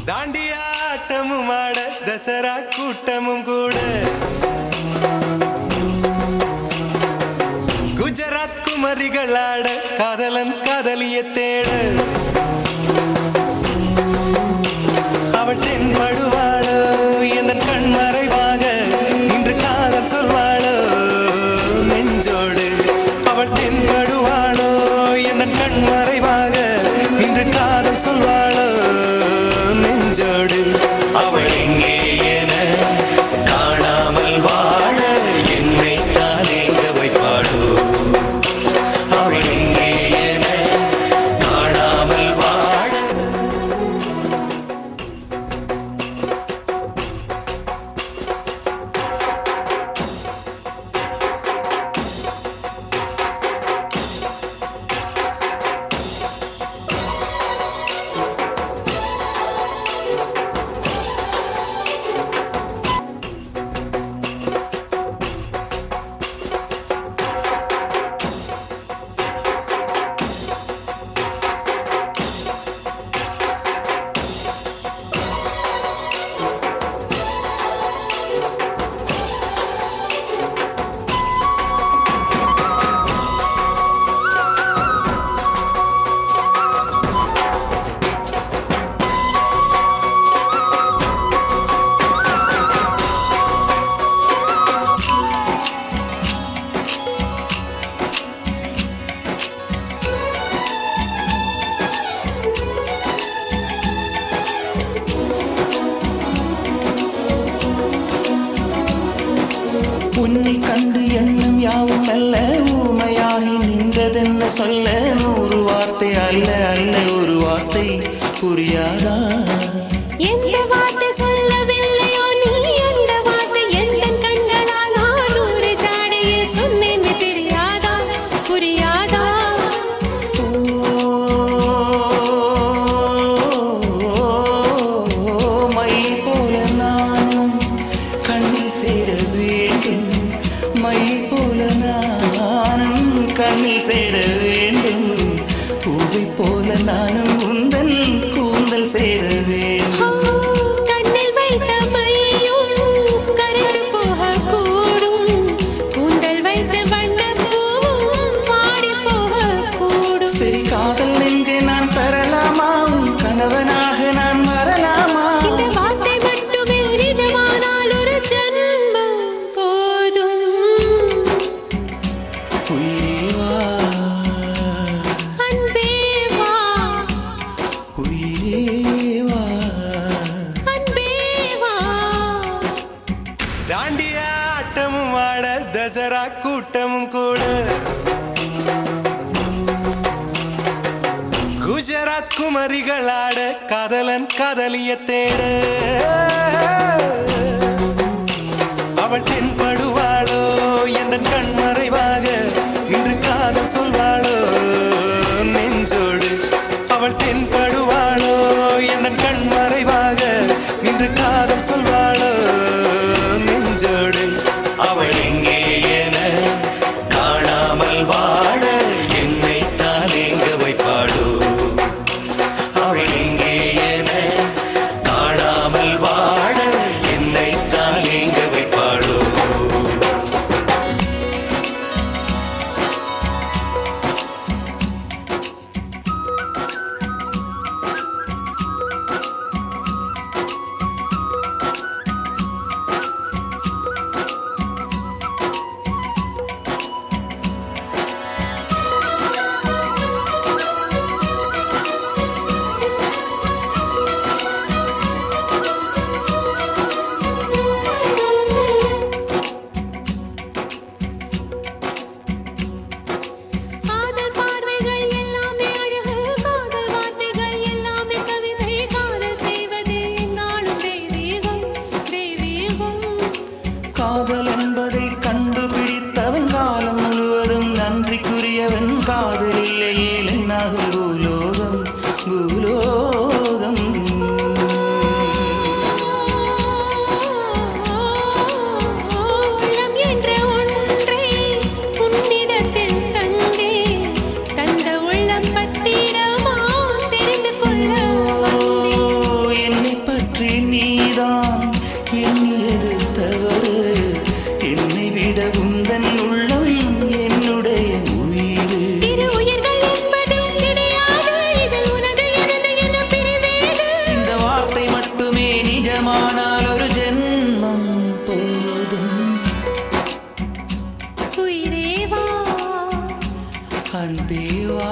தாண்டியாட்டமும் ஆட தசரா கூட்டமும் கூட குஜராத் குமரிகள் ஆட காதலன் காதலிய தேட அவள் தென்படுவாளோ எந்த கண் மறைவாக இன்று காதல் சொல்வாளோ நெஞ்சோடு அவள் தென்படுவாளோ எந்த கண் மறைவாக இன்று காதல் சொல்வாளோ நெஞ்சோடு அவள் எங்கே என காணாமல் வாழ என்னை தானேங்க வைப்பாளோ அவள் எங்கே என காணாமல் வாழ உன்னை கண்டு எண்ணம் யாவும் அல்ல ஊமையாகி நின்றதென்ன சொல்ல நூறு வார்த்தை அல்ல அல்ல ஒரு வார்த்தை புரியாதா எந்த வார்த்தை சொல்லவில்லையோ நீ அந்த வார்த்தை எந்த கண்களால் நூறு ஜாடையில் சொன்னேன்னு தெரியாதா புரியாதா மை போல நானும் கண்ணில் சேர வேண்டும் மை போல நானும் கண்ணில் சேர வேண்டும் பூவை போல நானும் உந்தன் கூந்தல் சேர வேண்டும் கண்ணில் வைத்த மையும் கரைந்து போகக்கூடும் கூந்தல் வைத்த வண்ணப்பூவும் பாடி போகக்கூடும் சரி காதல் நெஞ்சே நான் பெறலாமா கணவனாக நான் வரலாமா இந்த வார்த்தை மட்டுமே நிஜமானால் ஒரு ஜன்மம் போதும் உயிரே வா அன்பே வா உயிரே வா அன்பே வா தாண்டியாட்டமும் ஆட தசரா கூட்டமும் கூட குஜராத் குமரிகள் ஆட காதலன் காதலிய தேட அவள் தென்படுவாளோ எந்த கண் மறைவாக இன்று காதல் சொல்வாளோ நெஞ்சோடு அவள் தென்படுவாளோ எந்த கண் மறைவாக இன்று காதல் சொல்வாளோ நெஞ்சோடு அவள் எங்கே என காணாமல் வாழ என்னை தானேங்க வைப்பாளோ அவள் எங்கே என காணாமல் வாழ என்னை தானேங்க வைப்பாளோ காதல் பார்வைகள் எல்லாமே அழகு காதல் வார்த்தைகள் எல்லாமே கவிதை காதல் செய்வது என்னாலும் தெய்வீகம் தெய்வீகம் காதல் என்பதை கண்டுபிடித்தவன் காலம் முழுவதும் நன்றிக்குரியவன் காதல் இல்லையே என்னாகும் பூலோகம் பூலோகம் உள்ளம் என்ற ஒன்றை உன்னிடத்தில் தந்தே தந்த உள்ளம் பத்திரமா தெரிந்து கொள்ள வந்தேன் என்னை வா